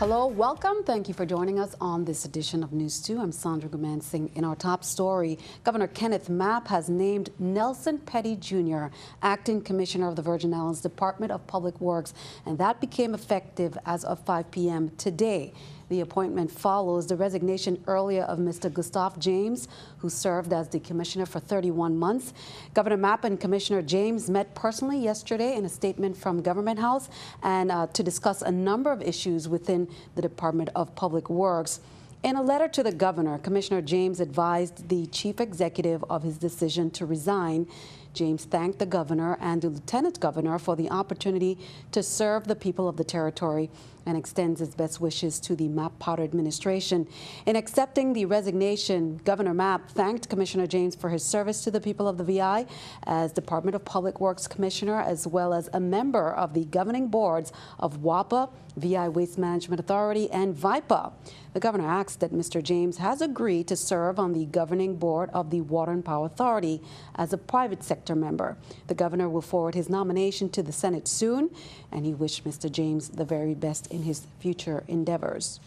Hello, welcome. Thank you for joining us on this edition of News 2. I'm Sandra Gumansing. In our top story, Governor Kenneth Mapp has named Nelson Petty Jr. Acting Commissioner of the Virgin Islands Department of Public Works, and that became effective as of 5 p.m. today. The appointment follows the resignation earlier of Mr. Gustav James, who served as the commissioner for 31 months. Governor Mapp and Commissioner James met personally yesterday in a statement from Government House and to discuss a number of issues within the Department of Public Works. In a letter to the governor, Commissioner James advised the chief executive of his decision to resign. James thanked the governor and the lieutenant governor for the opportunity to serve the people of the territory and extends his best wishes to the Mapp Potter administration. In accepting the resignation, Governor Mapp thanked Commissioner James for his service to the people of the VI as Department of Public Works Commissioner, as well as a member of the governing boards of WAPA, VI Waste Management Authority, and VIPA. The governor asked that Mr. James has agreed to serve on the governing board of the Water and Power Authority as a private sector member. The governor will forward his nomination to the Senate soon, and he wished Mr. James the very best in his future endeavors.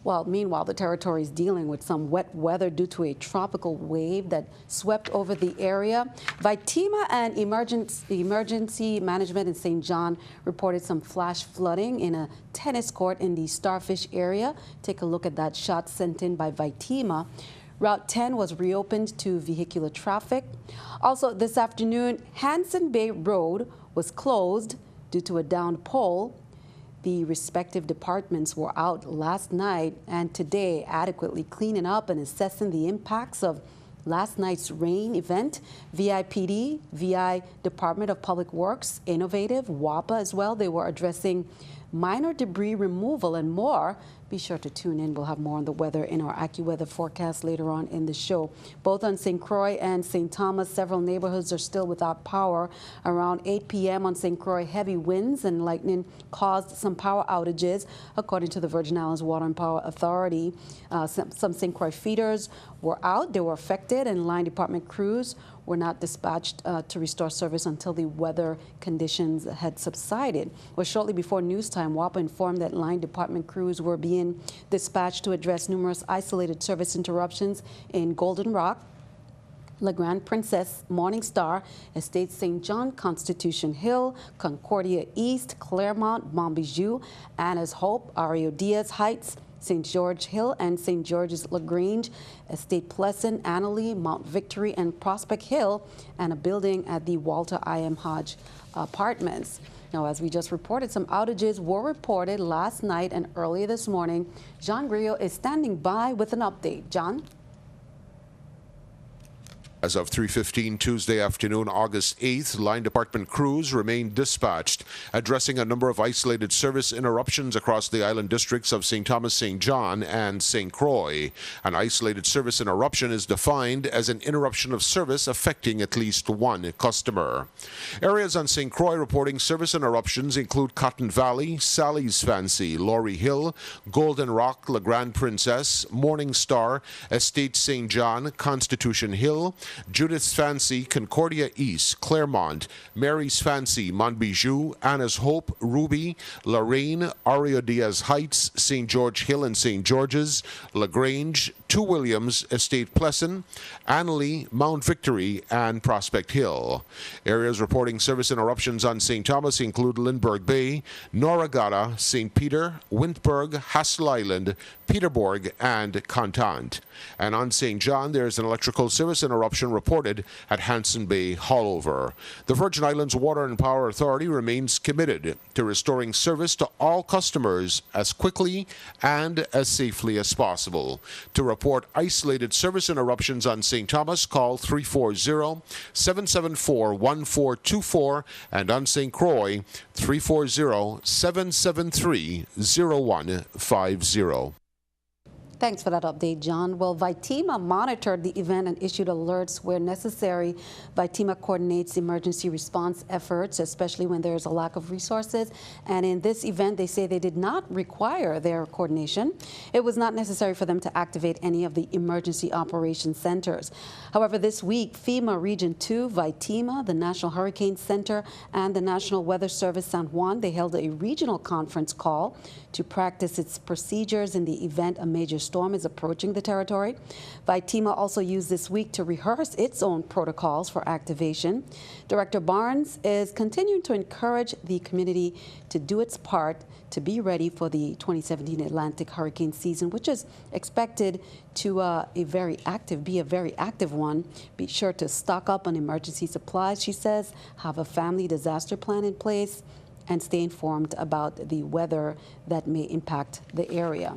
Well, meanwhile, the territory is dealing with some wet weather due to a tropical wave that swept over the area. VITEMA and Emergency Management in St. John reported some flash flooding in a tennis court in the Starfish area. Take a look at that shot sent in by VITEMA. Route 10 was reopened to vehicular traffic. Also, this afternoon, Hanson Bay Road was closed due to a downed pole. The respective departments were out last night and today adequately cleaning up and assessing the impacts of last night's rain event. VIPD, VI Department of Public Works, Innovative, WAPA as well. They were addressing minor debris removal and more. Be sure to tune in. We'll have more on the weather in our AccuWeather forecast later on in the show. Both on St. Croix and St. Thomas, several neighborhoods are still without power. Around 8 p.m. on St. Croix, heavy winds and lightning caused some power outages, according to the Virgin Islands Water and Power Authority. Some St. Croix feeders were out. They were affected, and line department crews were not dispatched to restore service until the weather conditions had subsided. Well, shortly before news time, WAPA informed that line department crews were being dispatched to address numerous isolated service interruptions in Golden Rock, La Grande Princess, Morning Star, Estate St. John, Constitution Hill, Concordia East, Claremont, Montbijou, Anna's Hope, Ario Diaz Heights, St. George Hill and St. George's LaGrange, Estate Pleasant, Annalee, Mount Victory, and Prospect Hill, and a building at the Walter I.M. Hodge Apartments. Now, as we just reported, some outages were reported last night and earlier this morning. John Grillo is standing by with an update. John? As of 3:15 Tuesday afternoon, August 8th, line department crews remain dispatched, addressing a number of isolated service interruptions across the island districts of St. Thomas, St. John, and St. Croix. An isolated service interruption is defined as an interruption of service affecting at least one customer. Areas on St. Croix reporting service interruptions include Cotton Valley, Sally's Fancy, Laurie Hill, Golden Rock, La Grande Princess, Morning Star, Estate St. John, Constitution Hill, Judith's Fancy, Concordia East, Claremont, Mary's Fancy, Montbijou, Anna's Hope, Ruby, Lorraine, Ario Diaz Heights, St. George Hill and St. George's, LaGrange, Two Williams, Estate Pleasant, Annalee, Mount Victory, and Prospect Hill. Areas reporting service interruptions on St. Thomas include Lindbergh Bay, Noragata, St. Peter, Wintberg, Hassel Island, Peterborg, and Contant. And on St. John, there's an electrical service interruption reported at Hanson Bay Hallover. The Virgin Islands Water and Power Authority remains committed to restoring service to all customers as quickly and as safely as possible. To report isolated service interruptions on St. Thomas, call 340-774-1424, and on St. Croix, 340-773-0150. Thanks for that update, John. Well, VITEMA monitored the event and issued alerts where necessary. VITEMA coordinates emergency response efforts, especially when there's a lack of resources. And in this event, they say they did not require their coordination. It was not necessary for them to activate any of the emergency operations centers. However, this week, FEMA Region 2, VITEMA, the National Hurricane Center, and the National Weather Service San Juan, they held a regional conference call to practice its procedures in the event a major storm is approaching the territory. VITEMA also used this week to rehearse its own protocols for activation. Director Barnes is continuing to encourage the community to do its part to be ready for the 2017 Atlantic hurricane season, which is expected to be a very active one. Be sure to stock up on emergency supplies, she says, have a family disaster plan in place, and stay informed about the weather that may impact the area.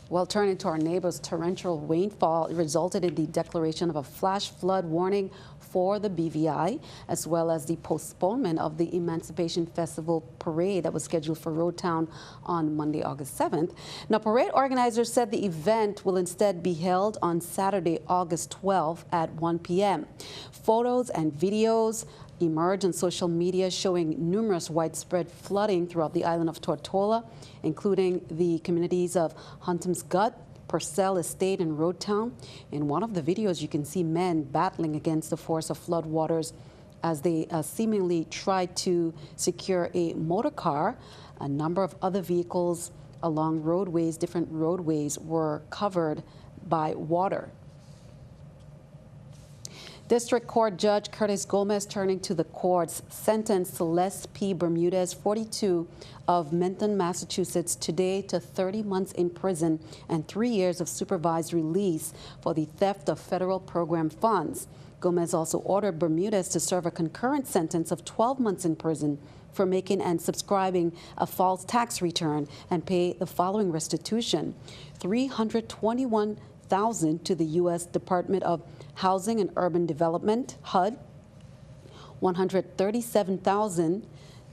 Well, turning to our neighbors, torrential rainfall resulted in the declaration of a flash flood warning for the BVI, as well as the postponement of the Emancipation Festival parade that was scheduled for Roadtown on Monday, August 7th. Now, parade organizers said the event will instead be held on Saturday, August 12th at 1 p.m. Photos and videos emerged on social media showing numerous widespread flooding throughout the island of Tortola, including the communities of Huntom's Gut, Purcell Estate, and Roadtown. In one of the videos, you can see men battling against the force of floodwaters as they seemingly tried to secure a motor car. A number of other vehicles along roadways, different roadways, were covered by water. District Court Judge Curtis Gomez turning to the courts sentenced Celeste P. Bermudez, 42, of Menton, Massachusetts, today to 30 months in prison and 3 years of supervised release for the theft of federal program funds. Gomez also ordered Bermudez to serve a concurrent sentence of 12 months in prison for making and subscribing a false tax return and pay the following restitution: $321,000 to the U.S. Department of Housing and Urban Development, HUD, $137,000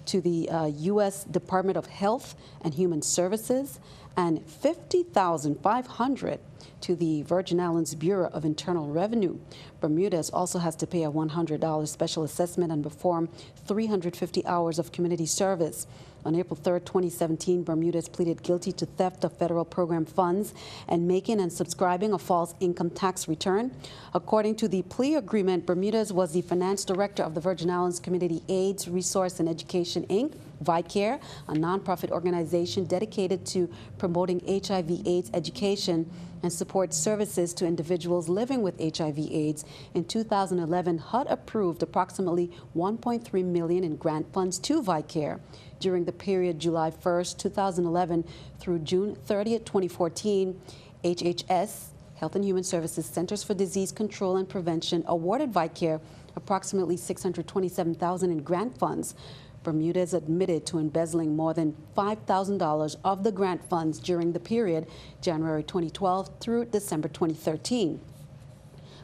to the U.S. Department of Health and Human Services, and $50,500 to the Virgin Islands Bureau of Internal Revenue. Bermudez also has to pay a $100 special assessment and perform 350 hours of community service. On April 3, 2017, Bermudez pleaded guilty to theft of federal program funds and making and subscribing a false income tax return. According to the plea agreement, Bermudez was the finance director of the Virgin Islands Community AIDS Resource and Education, Inc., VICARE, a nonprofit organization dedicated to promoting HIV/AIDS education and support services to individuals living with HIV/AIDS. In 2011, HUD approved approximately $1.3 million in grant funds to VICARE. During the period July 1st, 2011 through June 30th, 2014, HHS, Health and Human Services Centers for Disease Control and Prevention, awarded VICARE approximately $627,000 in grant funds. Bermudez admitted to embezzling more than $5,000 of the grant funds during the period January 2012 through December 2013.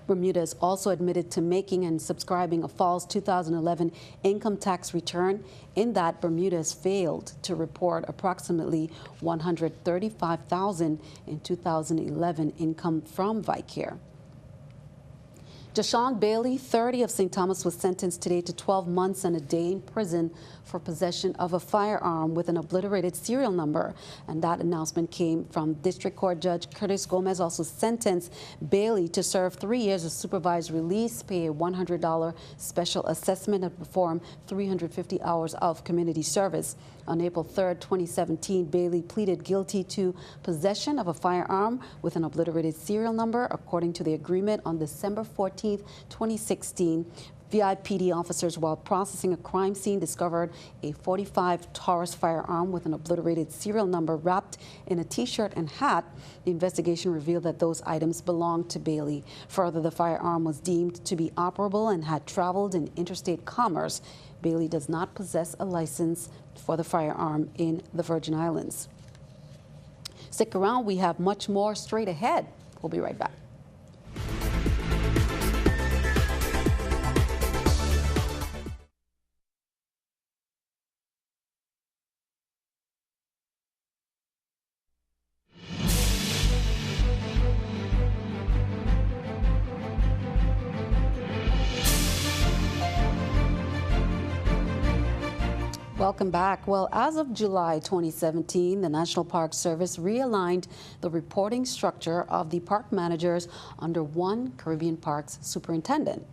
Bermudez also admitted to making and subscribing a false 2011 income tax return. In that, Bermudez failed to report approximately $135,000 in 2011 income from VICARE. Jashawn Bailey, 30, of St. Thomas, was sentenced today to 12 months and a day in prison for possession of a firearm with an obliterated serial number. And that announcement came from District Court Judge Curtis Gomez. Also sentenced Bailey to serve 3 years of supervised release, pay a $100 special assessment, and perform 350 hours of community service. On April 3, 2017, Bailey pleaded guilty to possession of a firearm with an obliterated serial number. According to the agreement, on December 14, 2016, VIPD officers, while processing a crime scene, discovered a .45 Taurus firearm with an obliterated serial number wrapped in a T-shirt and hat. The investigation revealed that those items belonged to Bailey. Further, the firearm was deemed to be operable and had traveled in interstate commerce. Bailey does not possess a license for the firearm in the Virgin Islands. Stick around, we have much more straight ahead. We'll be right back. Welcome back. Well, as of July 2017, the National Park Service realigned the reporting structure of the park managers under one Caribbean Parks superintendent.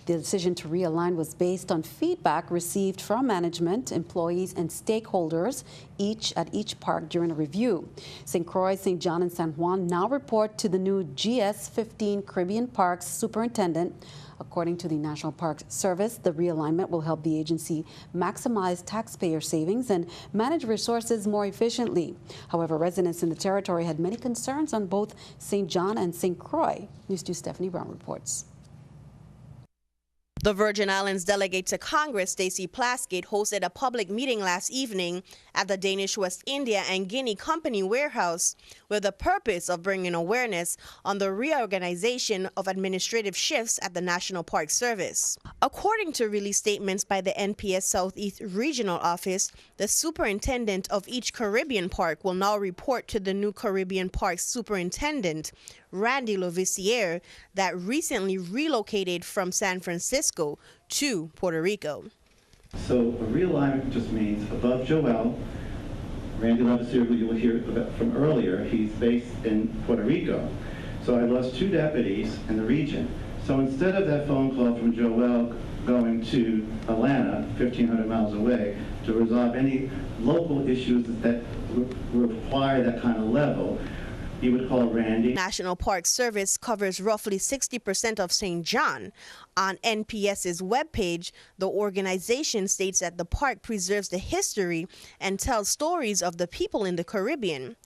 The decision to realign was based on feedback received from management, employees, and stakeholders at each park during a review. St. Croix, St. John, and San Juan now report to the new GS-15 Caribbean Parks superintendent. According to the National Park Service, the realignment will help the agency maximize taxpayer savings and manage resources more efficiently. However, residents in the territory had many concerns on both St. John and St. Croix. News 2 Stephanie Brown reports. The Virgin Islands delegate to Congress, Stacey Plaskett, hosted a public meeting last evening at the Danish West India and Guinea Company warehouse with the purpose of bringing awareness on the reorganization of administrative shifts at the National Park Service. According to release statements by the NPS Southeast Regional Office, the superintendent of each Caribbean park will now report to the new Caribbean Parks superintendent, Randy Lovissiere, that recently relocated from San Francisco to Puerto Rico. So a realignment just means above Joel, Randy Lovissiere, who you will hear from earlier, he's based in Puerto Rico. So I lost 2 deputies in the region. So instead of that phone call from Joel going to Atlanta, 1,500 miles away, to resolve any local issues that require that kind of level, you would call Randy. National Park Service covers roughly 60% of St. John. On NPS's webpage, the organization states that the park preserves the history and tells stories of the people in the Caribbean.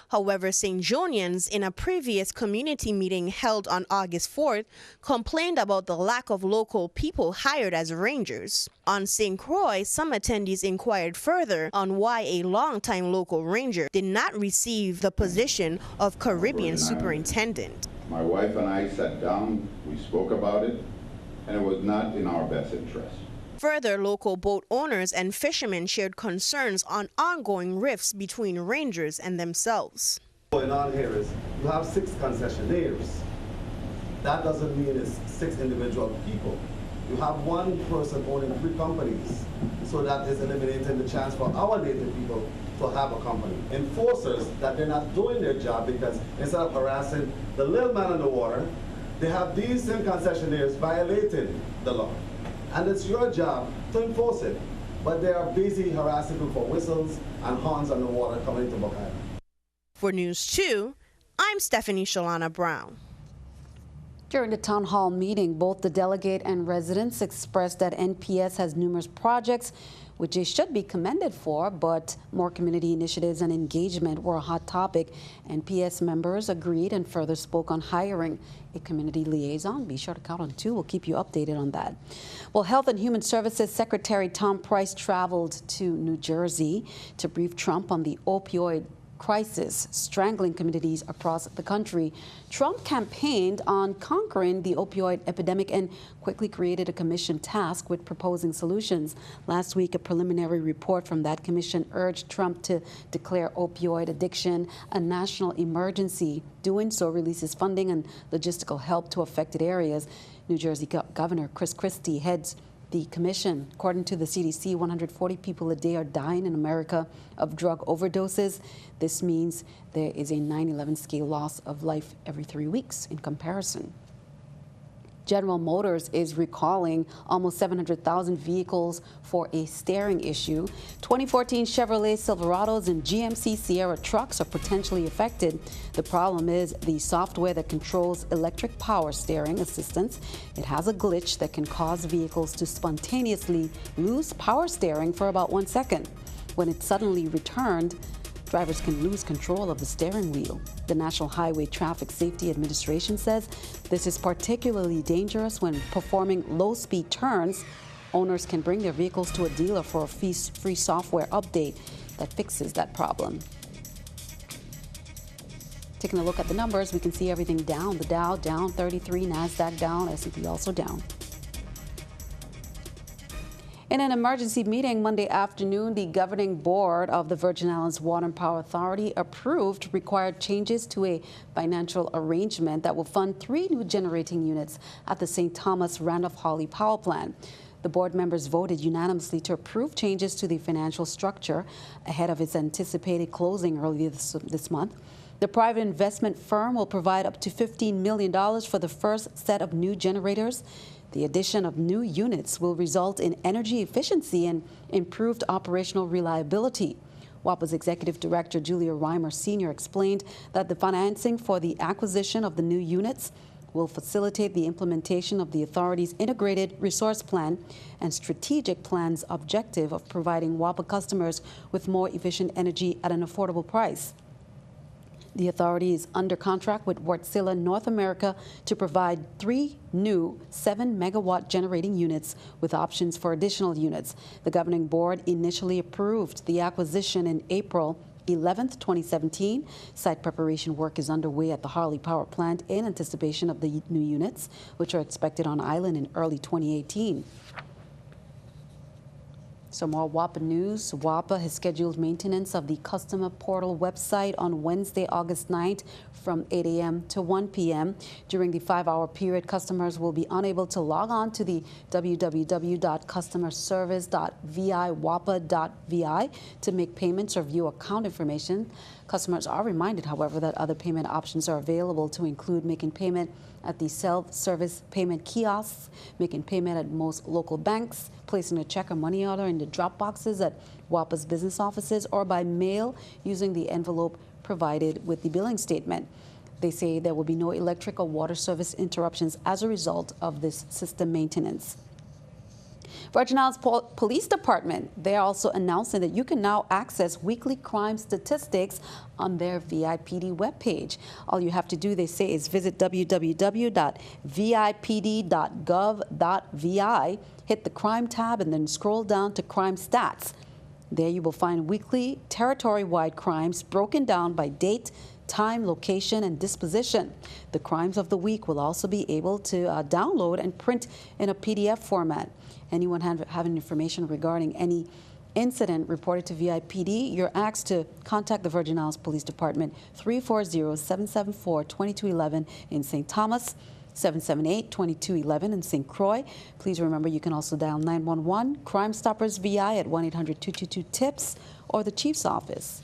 However, St. Johnians, in a previous community meeting held on August 4th, complained about the lack of local people hired as rangers. On St. Croix, some attendees inquired further on why a longtime local ranger did not receive the position of Caribbean superintendent. My wife and I sat down, we spoke about it, and it was not in our best interest. Further, local boat owners and fishermen shared concerns on ongoing rifts between rangers and themselves. What's going on here is you have 6 concessionaires. That doesn't mean it's 6 individual people. You have one person owning 3 companies, so that is eliminating the chance for our native people to have a company. Enforcers, that they're not doing their job because instead of harassing the little man on the water, they have these same concessionaires violating the law. And it's your job to enforce it. But they are busy harassing people for whistles and horns on the water coming into Buck Island. For News 2, I'm Stephanie Shalana Brown. During the town hall meeting, both the delegate and residents expressed that NPS has numerous projects which they should be commended for, but more community initiatives and engagement were a hot topic. NPS members agreed and further spoke on hiring a community liaison. Be sure to count on 2. We'll keep you updated on that. Well, Health and Human Services Secretary Tom Price traveled to New Jersey to brief Trump on the opioid crisis strangling communities across the country. Trump campaigned on conquering the opioid epidemic and quickly created a commission tasked with proposing solutions. Last week, a preliminary report from that commission urged Trump to declare opioid addiction a national emergency. Doing so releases funding and logistical help to affected areas. New Jersey Governor Chris Christie heads the commission. According to the CDC, 140 people a day are dying in America of drug overdoses. This means there is a 9/11 scale loss of life every 3 weeks in comparison. General Motors is recalling almost 700,000 vehicles for a steering issue. 2014 Chevrolet Silverados and GMC Sierra trucks are potentially affected. The problem is the software that controls electric power steering assistance. It has a glitch that can cause vehicles to spontaneously lose power steering for about 1 second. When it's suddenly returned, drivers can lose control of the steering wheel. The National Highway Traffic Safety Administration says this is particularly dangerous when performing low-speed turns. Owners can bring their vehicles to a dealer for a free software update that fixes that problem. Taking a look at the numbers, we can see everything down. The Dow down 33, NASDAQ down, S&P also down. In an emergency meeting Monday afternoon, the governing board of the Virgin Islands Water and Power Authority approved required changes to a financial arrangement that will fund 3 new generating units at the St. Thomas Randolph-Hawley Power Plant. The board members voted unanimously to approve changes to the financial structure ahead of its anticipated closing earlier this month. The private investment firm will provide up to $15 million for the first set of new generators. The addition of new units will result in energy efficiency and improved operational reliability. WAPA's Executive Director Julia Reimer Sr. explained that the financing for the acquisition of the new units will facilitate the implementation of the authority's integrated resource plan and strategic plan's objective of providing WAPA customers with more efficient energy at an affordable price. The authority is under contract with Wärtsilä North America to provide 3 new 7-megawatt generating units with options for additional units. The governing board initially approved the acquisition in April 11th, 2017. Site preparation work is underway at the Harley Power Plant in anticipation of the new units, which are expected on island in early 2018. Some more WAPA news. WAPA has scheduled maintenance of the customer portal website on Wednesday, August 9th from 8 a.m. to 1 p.m. During the 5-hour period, customers will be unable to log on to the www.customerservice.viwapa.vi to make payments or view account information. Customers are reminded, however, that other payment options are available to include making payment at the self-service payment kiosks, making payment at most local banks, placing a check or money order in the drop boxes at WAPA's business offices, or by mail using the envelope provided with the billing statement. They say there will be no electric or water service interruptions as a result of this system maintenance. Virgin Islands Police Department, they're also announcing that you can now access weekly crime statistics on their VIPD webpage. All you have to do, they say, is visit www.vipd.gov.vi, hit the crime tab, and then scroll down to crime stats. There you will find weekly territory-wide crimes broken down by date, time, location, and disposition. The crimes of the week will also be able to download and print in a PDF format. Anyone having information regarding any incident reported to VIPD, you're asked to contact the Virgin Islands Police Department 340-774-2211 in St. Thomas, 778-2211 in St. Croix. Please remember you can also dial 911, Crime Stoppers VI at 1-800-222-TIPS, or the Chief's Office.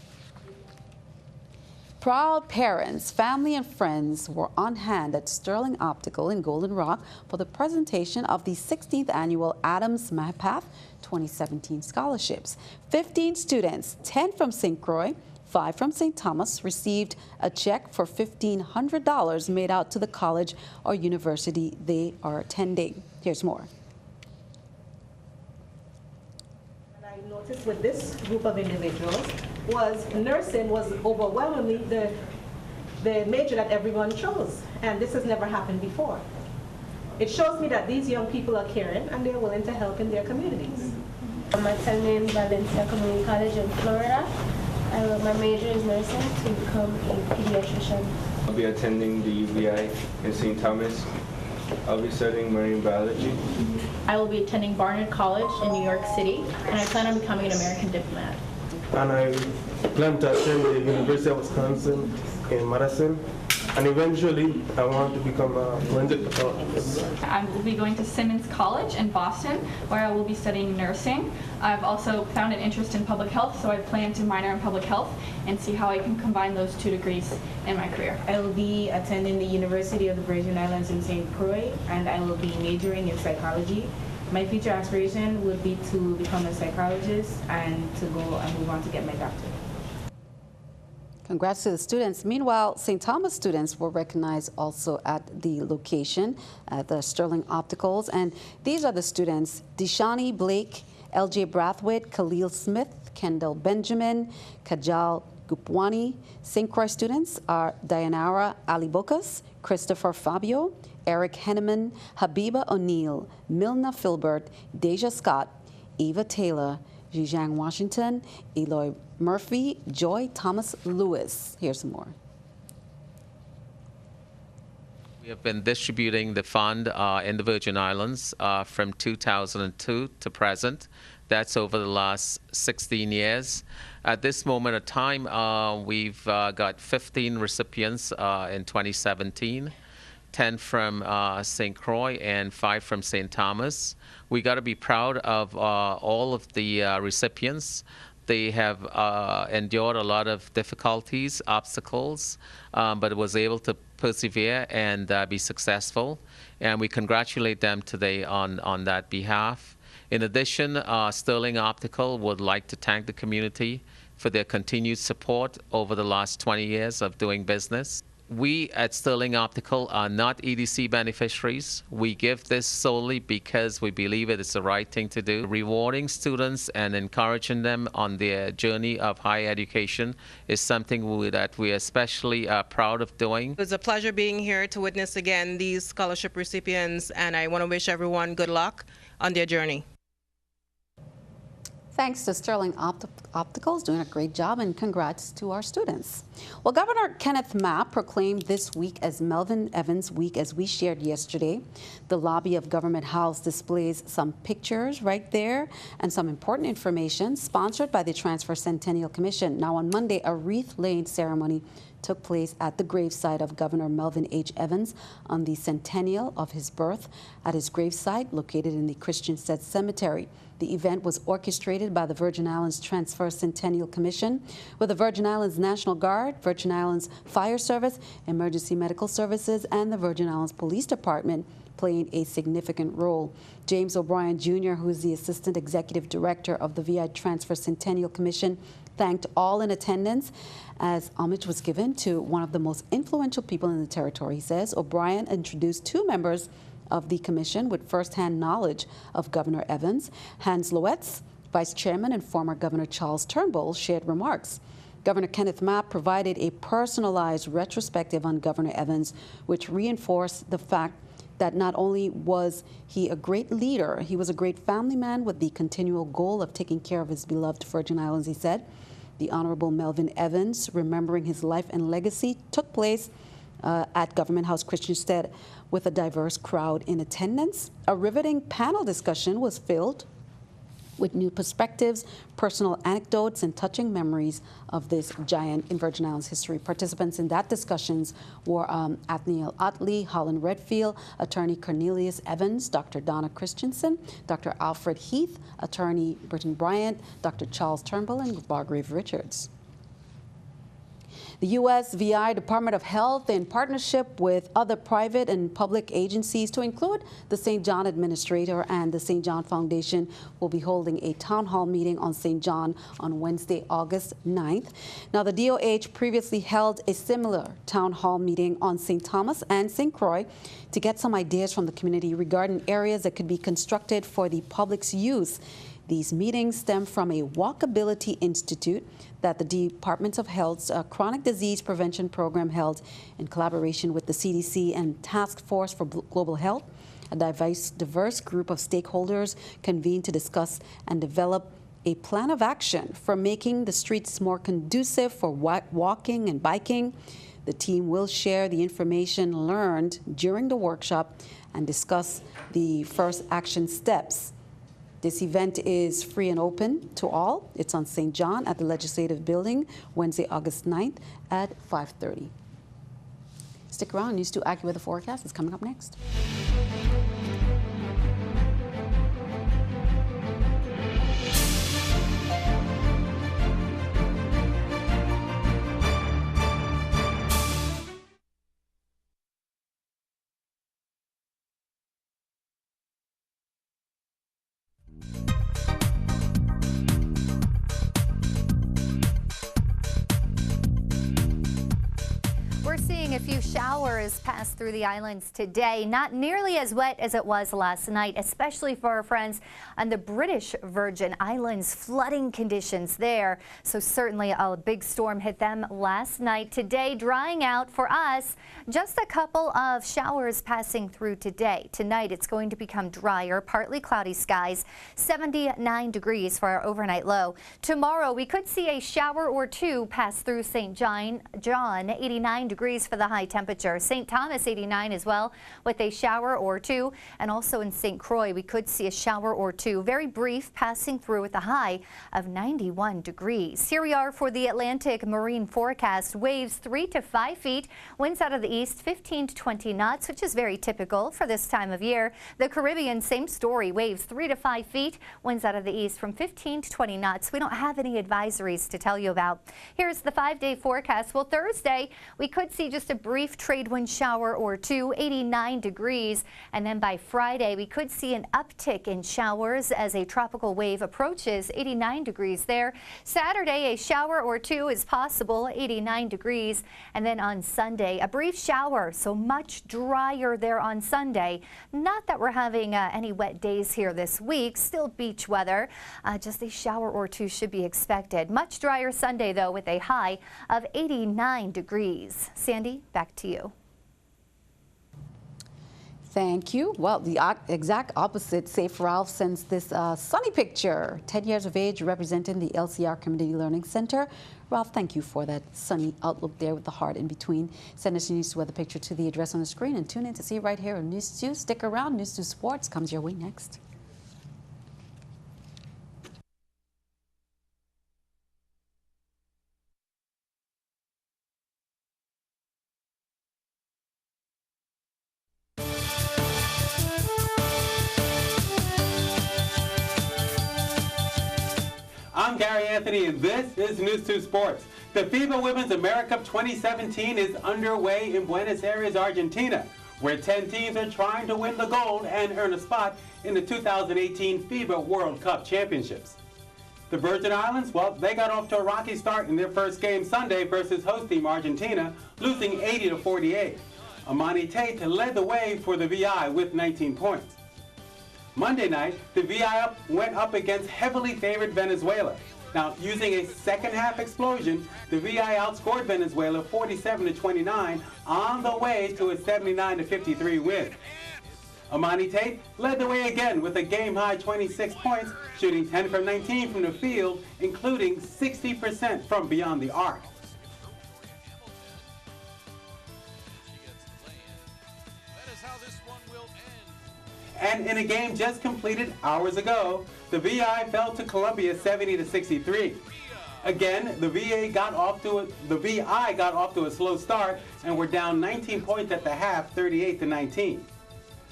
Proud parents, family, and friends were on hand at Sterling Optical in Golden Rock for the presentation of the 16th annual Adams Path 2017 scholarships. 15 students, 10 from St. Croix, 5 from St. Thomas, received a check for $1,500 made out to the college or university they are attending. Here's more. And I noticed with this group of individuals was nursing was overwhelmingly the major that everyone chose, and this has never happened before. It shows me that these young people are caring and they're willing to help in their communities. I'm attending Valencia Community College in Florida. My major is nursing to become a pediatrician. I'll be attending the UVI in St. Thomas. I'll be studying marine biology. I will be attending Barnard College in New York City, and I plan on becoming an American diplomat. And I plan to attend the University of Wisconsin in Madison. And eventually, I want to become a forensic pathologist. I will be going to Simmons College in Boston, where I will be studying nursing. I've also found an interest in public health, so I plan to minor in public health and see how I can combine those 2 degrees in my career. I will be attending the University of the Virgin Islands in St. Croix, and I will be majoring in psychology. My future aspiration would be to become a psychologist and to go and move on to get my doctorate. Congrats to the students. Meanwhile, St. Thomas students were recognized also at the location at the Sterling Opticals. And these are the students: Deshani Blake, LJ Brathwaite, Khalil Smith, Kendall Benjamin, Kajal Gupwani. St. Croix students are Dayanara Alibokas, Christopher Fabio, Eric Henneman, Habiba O'Neill, Milna Filbert, Deja Scott, Eva Taylor, Zhejiang Washington, Eloy Murphy, Joy Thomas Lewis. Here's some more. We have been distributing the fund in the Virgin Islands from 2002 to present. That's over the last 16 years. At this moment of time, we've got 15 recipients in 2017. 10 from St. Croix and 5 from St. Thomas. We got to be proud of all of the recipients. They have endured a lot of difficulties, obstacles, but was able to persevere and be successful. And we congratulate them today on that behalf. In addition, Sterling Optical would like to thank the community for their continued support over the last 20 years of doing business. We at Sterling Optical are not EDC beneficiaries. We give this solely because we believe it is the right thing to do. Rewarding students and encouraging them on their journey of higher education is something that we are especially proud of doing. It was a pleasure being here to witness again these scholarship recipients, and I want to wish everyone good luck on their journey. Thanks to Sterling Opticals, doing a great job, and congrats to our students. Well, Governor Kenneth Mapp proclaimed this week as Melvin Evans Week, as we shared yesterday. The lobby of Government House displays some pictures right there and some important information sponsored by the Transfer Centennial Commission. Now, on Monday, a wreath-laying ceremony took place at the gravesite of Governor Melvin H. Evans on the centennial of his birth at his gravesite located in the Christiansted Cemetery. The event was orchestrated by the Virgin Islands Transfer Centennial Commission, with the Virgin Islands National Guard, Virgin Islands Fire Service, Emergency Medical Services, and the Virgin Islands Police Department playing a significant role. James O'Brien Jr., who is the Assistant Executive Director of the VI Transfer Centennial Commission, thanked all in attendance as homage was given to one of the most influential people in the territory. He says O'Brien introduced 2 members of the commission with firsthand knowledge of Governor Evans. Hans Loetz, Vice Chairman, and former Governor Charles Turnbull shared remarks. Governor Kenneth Mapp provided a personalized retrospective on Governor Evans, which reinforced the fact that not only was he a great leader, he was a great family man with the continual goal of taking care of his beloved Virgin Islands, he said. The Honorable Melvin Evans, remembering his life and legacy, took place at Government House Christiansted with a diverse crowd in attendance. A riveting panel discussion was filled with new perspectives, personal anecdotes, and touching memories of this giant in Virgin Islands history. Participants in that discussions were Athniel Otley, Holland Redfield, Attorney Cornelius Evans, Dr. Donna Christensen, Dr. Alfred Heath, Attorney Britton Bryant, Dr. Charles Turnbull, and Bargrave Richards. The U.S. VI Department of Health, in partnership with other private and public agencies, to include the St. John Administrator and the St. John Foundation, will be holding a town hall meeting on St. John on Wednesday, August 9th. Now, the DOH previously held a similar town hall meeting on St. Thomas and St. Croix to get some ideas from the community regarding areas that could be constructed for the public's use. These meetings stem from a Walkability Institute that the Department of Health's Chronic Disease Prevention Program held in collaboration with the CDC and Task Force for Global Health. A diverse group of stakeholders convened to discuss and develop a plan of action for making the streets more conducive for walking and biking. The team will share the information learned during the workshop and discuss the first action steps. This event is free and open to all. It's on St. John at the Legislative Building, Wednesday, August 9th at 5:30. Stick around. News 2 AccuWeather forecast is coming up next. Seeing a few showers pass through the islands today. Not nearly as wet as it was last night, especially for our friends on the British Virgin Islands. Flooding conditions there. So certainly a big storm hit them last night. Today drying out for us. Just a couple of showers passing through today. Tonight it's going to become drier, partly cloudy skies. 79 degrees for our overnight low. Tomorrow we could see a shower or two pass through St. John. 89 degrees for the the high temperature. St. Thomas 89 as well with a shower or two. And also in St. Croix, we could see a shower or two. Very brief, passing through with a high of 91 degrees. Here we are for the Atlantic marine forecast. Waves 3 to 5 feet. Winds out of the east 15 to 20 knots, which is very typical for this time of year. The Caribbean, same story. Waves 3 to 5 feet. Winds out of the east from 15 to 20 knots. We don't have any advisories to tell you about. Here's the 5-day forecast. Well, Thursday, we could see just a brief trade wind shower or two, 89 degrees. And then by Friday, we could see an uptick in showers as a tropical wave approaches, 89 degrees there. Saturday, a shower or two is possible, 89 degrees. And then on Sunday, a brief shower, so much drier there on Sunday. Not that we're having any wet days here this week, still beach weather. Just a shower or two should be expected. Much drier Sunday, though, with a high of 89 degrees. Sandy, back to you. Thank you. Well, the exact opposite. Safe Ralph sends this sunny picture. 10 years of age, representing the LCR Community Learning Center. Ralph, thank you for that sunny outlook there with the heart in between. Send us your News 2 weather picture to the address on the screen and tune in to see it right here on News 2. Stick around. News 2 Sports comes your way next. I'm Gary Anthony, and this is News 2 Sports. The FIBA Women's America Cup 2017 is underway in Buenos Aires, Argentina, where 10 teams are trying to win the gold and earn a spot in the 2018 FIBA World Cup Championships. The Virgin Islands, well, they got off to a rocky start in their first game Sunday versus host team Argentina, losing 80-48. Amani Tate led the way for the VI with 19 points. Monday night, the VI went up against heavily favored Venezuela. Now, using a second-half explosion, the VI outscored Venezuela 47-29 on the way to a 79-53 win. Amani Tate led the way again with a game-high 26 points, shooting 10 from 19 from the field, including 60% from beyond the arc. And in a game just completed hours ago, the VI fell to Colombia 70-63. Again, the VI got off to a slow start and were down 19 points at the half, 38-19.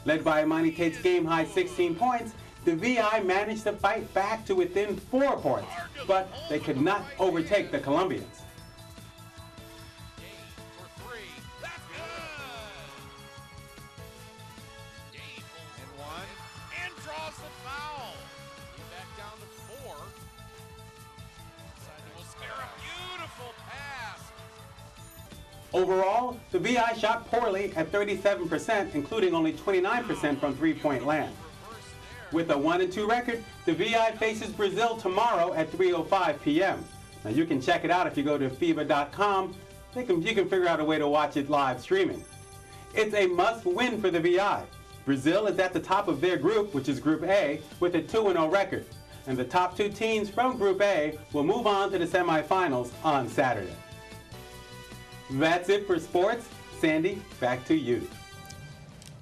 Led by Amani Tate's game-high 16 points, the VI managed to fight back to within 4 points, but they could not overtake the Colombians. Overall, the VI shot poorly at 37%, including only 29% from three-point land. With a 1-2 record, the VI faces Brazil tomorrow at 3:05 p.m. Now you can check it out if you go to FIBA.com. You can figure out a way to watch it live streaming. It's a must-win for the VI. Brazil is at the top of their group, which is Group A, with a 2-0 record. And the top 2 teams from Group A will move on to the semifinals on Saturday. That's it for sports. Sandy, back to you.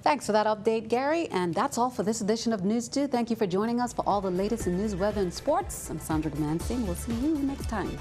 Thanks for that update, Gary. And that's all for this edition of News 2. Thank you for joining us for all the latest in news, weather, and sports. I'm Sandra Demansing. We'll see you next time.